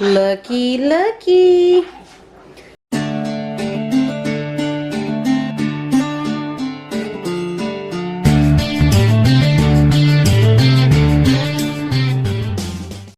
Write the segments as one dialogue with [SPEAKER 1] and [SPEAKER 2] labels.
[SPEAKER 1] Looky, looky.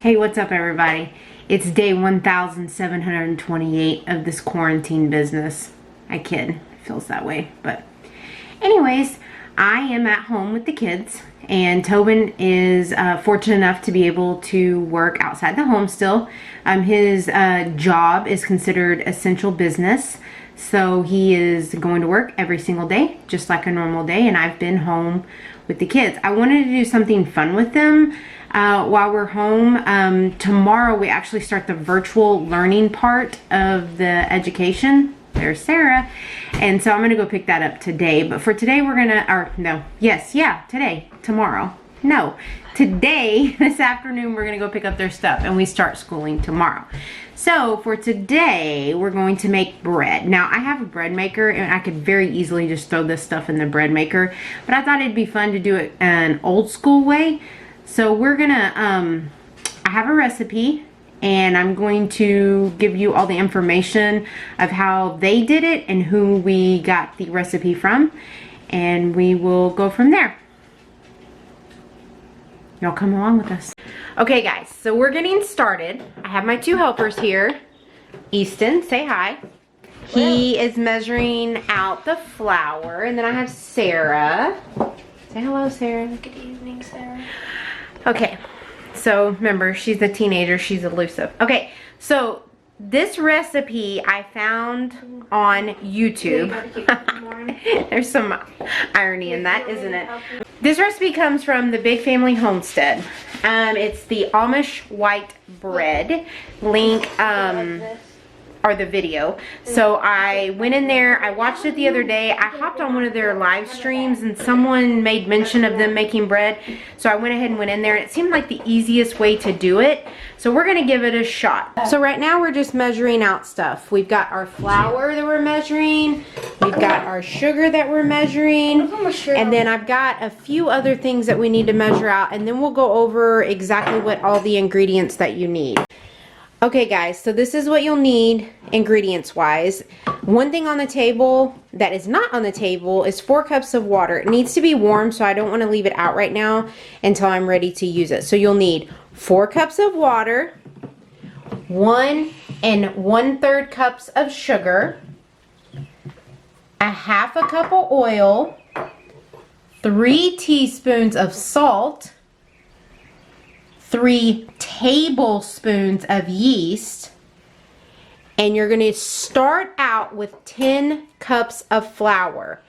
[SPEAKER 1] Hey, what's up everybody? It's day 1728 of this quarantine business. I kid, it feels that way, but anyways, I am at home with the kids, and Tobin is fortunate enough to be able to work outside the home still. His job is considered essential business, so he is going to work every single day, just like a normal day, and I've been home with the kids. I wanted to do something fun with them while we're home. Tomorrow we actually start the virtual learning part of the education. There's Sarah. And so I'm gonna go pick that up today. But for today we're gonna, today, this afternoon, we're gonna go pick up their stuff and we start schooling tomorrow. So for today, we're going to make bread. Now I have a bread maker and I could very easily just throw this stuff in the bread maker, but I thought it'd be fun to do it an old school way. So we're gonna, I have a recipe and I'm going to give you all the information of how they did it and who we got the recipe from, and we will go from there. Y'all come along with us. Okay guys, so we're getting started. I have my two helpers here. Easton, say hi. He is measuring out the flour, and then I have Sarah. Say hello, Sarah.
[SPEAKER 2] Good evening, Sarah.
[SPEAKER 1] Okay, so remember, she's a teenager, she's elusive. Okay, so this recipe I found on YouTube. There's some irony in that, isn't it? This recipe comes from the Big Family Homestead. It's the Amish white bread. Link, or the video. So I went in there, I watched it the other day. I hopped on one of their live streams and someone made mention of them making bread. So I went ahead and went in there, and it seemed like the easiest way to do it. So we're gonna give it a shot. So right now we're just measuring out stuff. We've got our flour that we're measuring. We've got our sugar that we're measuring. And then I've got a few other things that we need to measure out, and then we'll go over exactly what all the ingredients that you need. Okay guys, so this is what you'll need ingredients wise. One thing on the table that is not on the table is 4 cups of water. It needs to be warm, so I don't want to leave it out right now until I'm ready to use it. So you'll need 4 cups of water, 1 1/3 cups of sugar, a 1/2 cup of oil, 3 teaspoons of salt, 3 tablespoons of yeast, and you're going to start out with 10 cups of flour.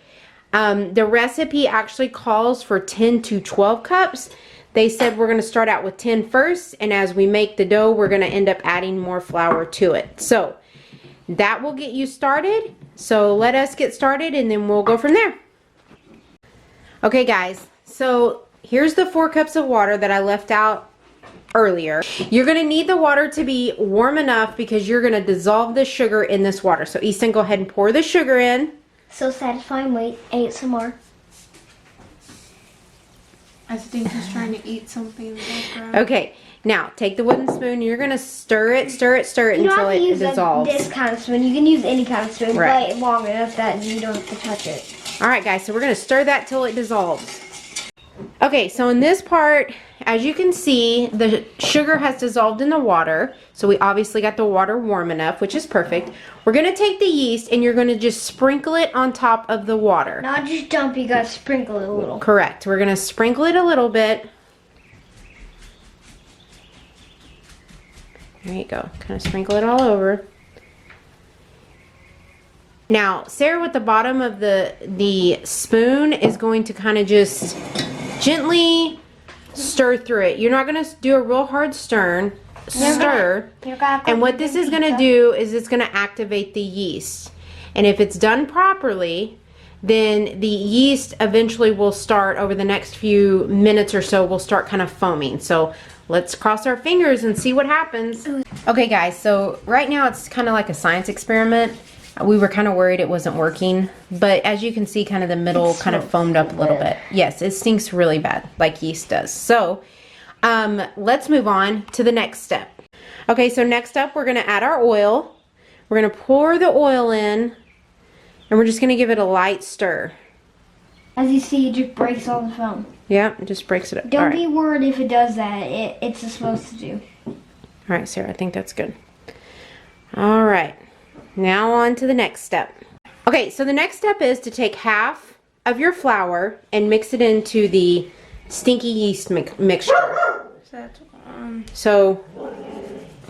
[SPEAKER 1] The recipe actually calls for 10 to 12 cups. They said we're going to start out with 10 first, and as we make the dough, we're going to end up adding more flour to it. So that will get you started. So let us get started and then we'll go from there. Okay guys, so here's the 4 cups of water that I left out earlier. You're going to need the water to be warm enough because you're going to dissolve the sugar in this water. So Easton, go ahead and pour the sugar in.
[SPEAKER 2] So satisfying. Wait, I ate some more.
[SPEAKER 3] I think he's trying to eat something in the background.
[SPEAKER 1] Okay, now take the wooden spoon. You're going to stir it until it dissolves.
[SPEAKER 2] This kind of spoon. You can use any kind of spoon,
[SPEAKER 1] right,
[SPEAKER 2] but long enough that you don't have to touch it.
[SPEAKER 1] Alright guys, so we're going to stir that till it dissolves. Okay, so in this part, as you can see, the sugar has dissolved in the water. So we obviously got the water warm enough, which is perfect. We're going to take the yeast and you're going to just sprinkle it on top of the water.
[SPEAKER 2] Not just dump, you got to sprinkle it a little.
[SPEAKER 1] Correct. We're going to sprinkle it a little bit. There you go. Kind of sprinkle it all over. Now, Sarah with the bottom of the spoon is going to kind of just gently stir through it. You're not going to do a real hard stir. And what this is going to do is it's going to activate the yeast. And if it's done properly, then the yeast eventually will start, over the next few minutes or so, will start kind of foaming. So let's cross our fingers and see what happens. Okay guys, so right now it's kind of like a science experiment. We were kind of worried it wasn't working, but as you can see, kind of the middle kind of foamed up a little bit. Yes, it stinks really bad, like yeast does. So let's move on to the next step. Okay, so next up we're gonna add our oil. We're gonna pour the oil in and we're just gonna give it a light stir.
[SPEAKER 2] As you see, it just breaks all the foam.
[SPEAKER 1] Yeah, it just breaks it up.
[SPEAKER 2] Don't be worried if it does that. It's supposed to do.
[SPEAKER 1] All right, Sarah, I think that's good. All right, now on to the next step. Okay, so the next step is to take half of your flour and mix it into the stinky yeast mixture. So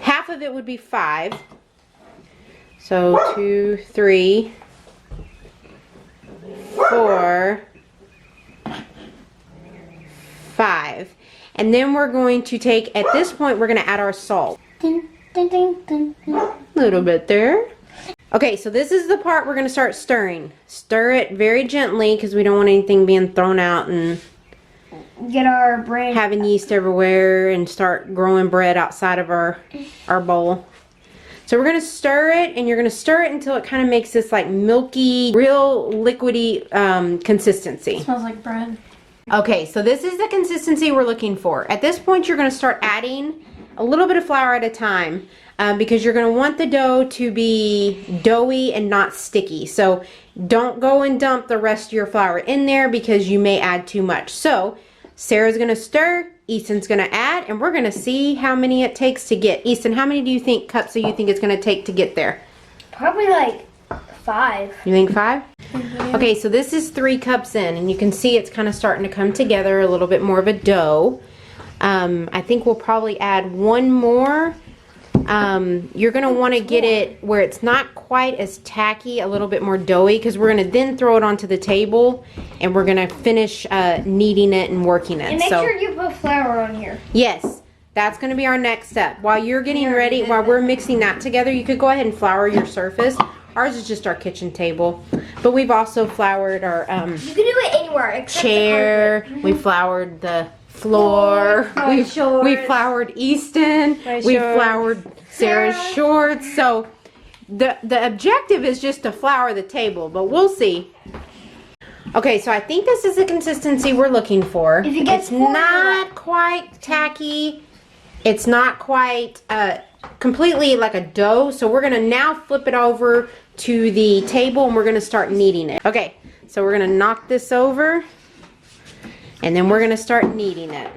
[SPEAKER 1] half of it would be 5. So 2, 3, 4, 5. And then we're going to take, at this point, we're going to add our salt.
[SPEAKER 2] Ding, ding, ding, ding, ding.
[SPEAKER 1] A little bit there. Okay, so this is the part we're going to start stirring. Stir it very gently because we don't want anything being thrown out and
[SPEAKER 2] Get our bread.
[SPEAKER 1] having yeast everywhere and start growing bread outside of our bowl. So we're going to stir it, and you're going to stir it until it kind of makes this like milky, real liquidy consistency.
[SPEAKER 3] It smells like bread.
[SPEAKER 1] Okay, so this is the consistency we're looking for. At this point, you're going to start adding a little bit of flour at a time because you're going to want the dough to be doughy and not sticky. So don't go and dump the rest of your flour in there because you may add too much. So Sarah's going to stir, Easton's going to add, and we're going to see how many it takes to get. Easton, how many do you think cups do you think it's going to take to get there?
[SPEAKER 2] Probably like 5.
[SPEAKER 1] You think 5? Okay, so this is 3 cups in, and you can see it's kind of starting to come together, a little bit more of a dough. I think we'll probably add 1 more. You're going to want to get it where it's not quite as tacky, a little bit more doughy, because we're going to then throw it onto the table, and we're going to finish kneading it and working it.
[SPEAKER 2] And make sure you put flour on here.
[SPEAKER 1] Yes, that's going to be our next step. While you're getting ready, while we're mixing that together, you could go ahead and flour your surface. Ours is just our kitchen table, but we've also floured our
[SPEAKER 2] You can do it anywhere except
[SPEAKER 1] chair. We floured the floor. We floured Easton. We floured Sarah's shorts. So the objective is just to flour the table, but we'll see. Okay, so I think this is the consistency we're looking for.
[SPEAKER 2] If it gets
[SPEAKER 1] It's not quite tacky. It's not quite completely like a dough. So we're gonna now flip it over to the table and we're gonna start kneading it. Okay, so we're gonna knock this over and then we're gonna start kneading it.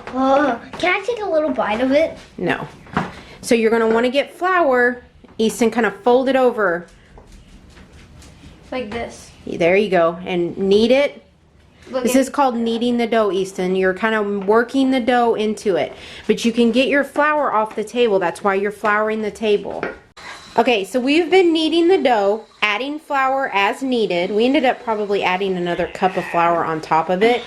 [SPEAKER 2] Can I take a little bite of it?
[SPEAKER 1] No. So you're gonna wanna get flour, Easton, kind of fold it over.
[SPEAKER 2] Like this.
[SPEAKER 1] There you go, and knead it. This is called kneading the dough, Easton. You're kind of working the dough into it. But you can get your flour off the table. That's why you're flouring the table. Okay, so we've been kneading the dough, adding flour as needed. We ended up probably adding another cup of flour on top of it.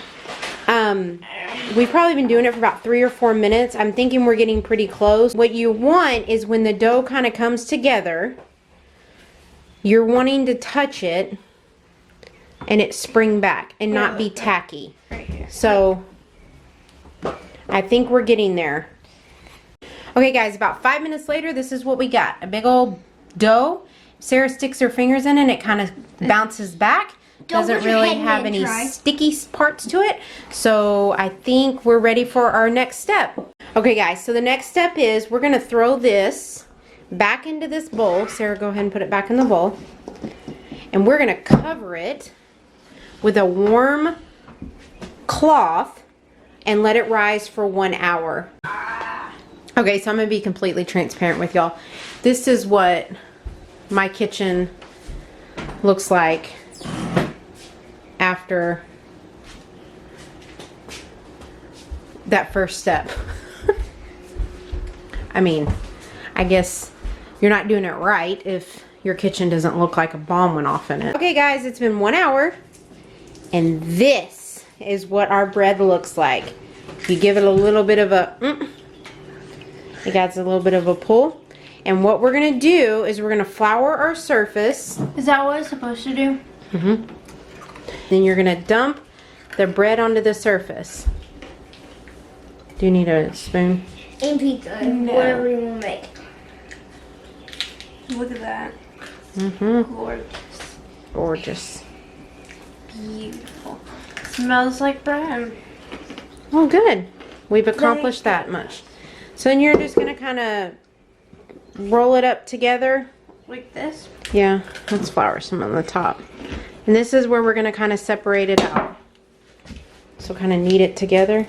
[SPEAKER 1] We've probably been doing it for about 3 or 4 minutes. I'm thinking we're getting pretty close. What you want is when the dough kind of comes together, you're wanting to touch it and it spring back and not be tacky. So I think we're getting there. Okay guys, about 5 minutes later, this is what we got. A big old dough. Sarah sticks her fingers in and it kind of bounces back. Doesn't really have any sticky parts to it. So I think we're ready for our next step. Okay guys, so the next step is we're gonna throw this back into this bowl. Sarah, go ahead and put it back in the bowl. And we're gonna cover it with a warm cloth and let it rise for 1 hour. Okay, so I'm gonna be completely transparent with y'all. This is what my kitchen looks like after that first step. I mean, I guess you're not doing it right if your kitchen doesn't look like a bomb went off in it. Okay guys, it's been 1 hour and this is what our bread looks like. You give it a little bit of a it got a little bit of a pull, and what we're gonna do is we're gonna flour our surface.
[SPEAKER 3] Is that what it's supposed to do?
[SPEAKER 1] Mm-hmm. Then you're gonna dump the bread onto the surface. Do you need a spoon?
[SPEAKER 2] And pizza, whatever you want to make.
[SPEAKER 3] Look at that.
[SPEAKER 1] Mm-hmm.
[SPEAKER 3] Gorgeous.
[SPEAKER 1] Gorgeous.
[SPEAKER 3] Beautiful. Smells like bread.
[SPEAKER 1] Oh, good. We've accomplished that much. So then you're just gonna kind of roll it up together.
[SPEAKER 3] Like this?
[SPEAKER 1] Yeah, let's flour some on the top. And this is where we're gonna kind of separate it out. So kind of knead it together.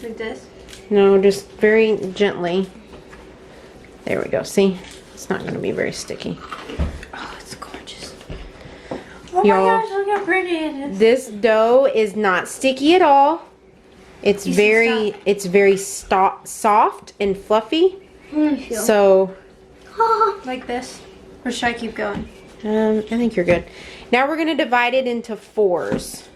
[SPEAKER 3] Like this?
[SPEAKER 1] No, just very gently. There we go, see? It's not gonna be very sticky.
[SPEAKER 3] Oh, it's gorgeous. Oh
[SPEAKER 1] Y'all,
[SPEAKER 3] my gosh, look how pretty it is.
[SPEAKER 1] this dough is not sticky at all. It's very soft and fluffy. So,
[SPEAKER 3] Like this? Or should I keep going?
[SPEAKER 1] I think you're good. Now we're gonna divide it into 4s,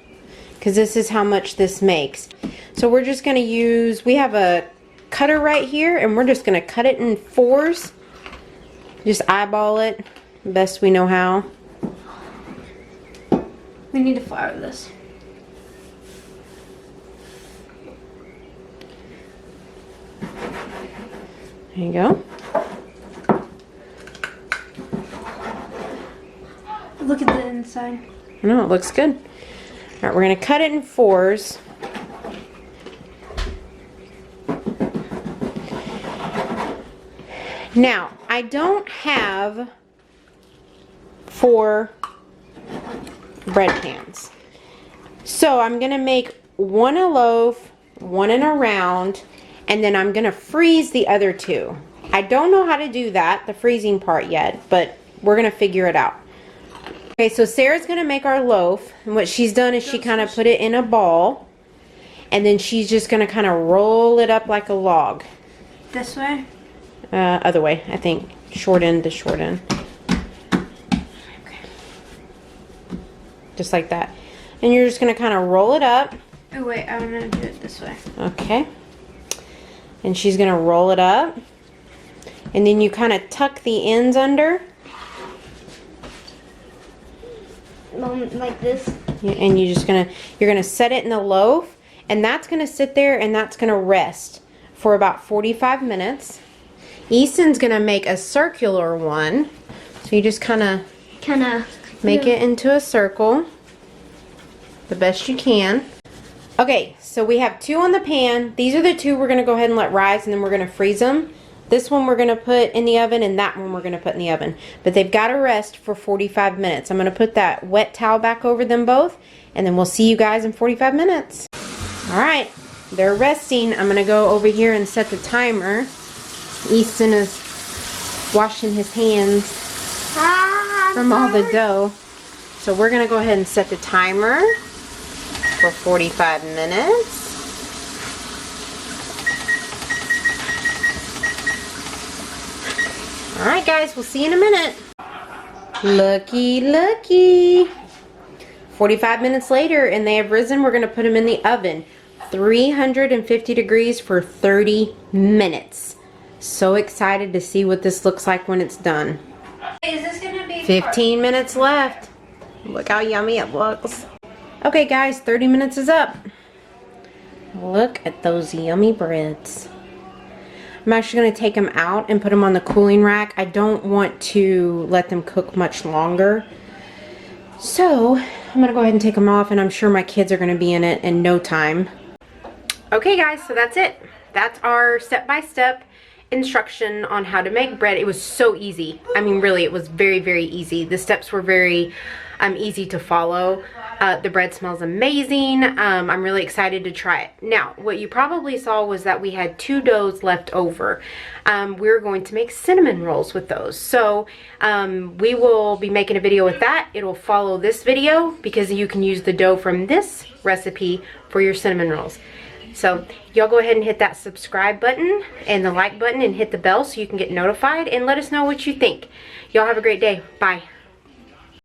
[SPEAKER 1] because this is how much this makes. So we're just gonna use, we have a cutter right here, and we're just gonna cut it in 4s. Just eyeball it, best we know how.
[SPEAKER 3] We need to flour this.
[SPEAKER 1] There you go.
[SPEAKER 3] Look at the inside.
[SPEAKER 1] I know, it looks good. All right, we're gonna cut it in 4s. Now, I don't have 4 bread pans. So I'm gonna make 1 a loaf, 1 in a round, and then I'm gonna freeze the other 2. I don't know how to do that, the freezing part yet, but we're gonna figure it out. Okay, so Sarah's gonna make our loaf, and what she's done is she kind of put it in a ball, and then she's just gonna kind of roll it up like a log.
[SPEAKER 3] This way?
[SPEAKER 1] Other way, I think. Short end to short end.
[SPEAKER 3] Okay.
[SPEAKER 1] Just like that. And you're just gonna kind of roll it up.
[SPEAKER 3] Oh wait, I'm gonna do it this way.
[SPEAKER 1] Okay. And she's gonna roll it up. And then you kind of tuck the ends under.
[SPEAKER 2] Like this.
[SPEAKER 1] And you're gonna set it in the loaf, and that's gonna sit there and that's gonna rest for about 45 minutes. Easton's gonna make a circular one. So you just kind of make it into a circle the best you can. Okay, so we have 2 on the pan. These are the 2 we're gonna go ahead and let rise, and then we're gonna freeze them. This one we're gonna put in the oven, and that one we're gonna put in the oven. But they've gotta rest for 45 minutes. I'm gonna put that wet towel back over them both, and then we'll see you guys in 45 minutes. All right, they're resting. I'm gonna go over here and set the timer. Easton is washing his hands from all the dough. So we're gonna go ahead and set the timer for 45 minutes. All right, guys, we'll see you in a minute. Looky, looky. 45 minutes later, and they have risen. We're gonna put them in the oven. 350 degrees for 30 minutes. So excited to see what this looks like when it's done.
[SPEAKER 3] Is this gonna be
[SPEAKER 1] 15 minutes left. Look how yummy it looks. Okay, guys, 30 minutes is up. Look at those yummy breads. I'm actually going to take them out and put them on the cooling rack. I don't want to let them cook much longer. So, I'm going to go ahead and take them off, and I'm sure my kids are going to be in it in no time. Okay, guys, so that's it. That's our step-by-step instruction on how to make bread. It was so easy. I mean, really, it was very, very easy. The steps were very easy to follow. The bread smells amazing. I'm really excited to try it. Now, what you probably saw was that we had 2 doughs left over. We're going to make cinnamon rolls with those. So we will be making a video with that. It'll follow this video because you can use the dough from this recipe for your cinnamon rolls. So y'all go ahead and hit that subscribe button and the like button and hit the bell so you can get notified, and let us know what you think. Y'all have a great day. Bye.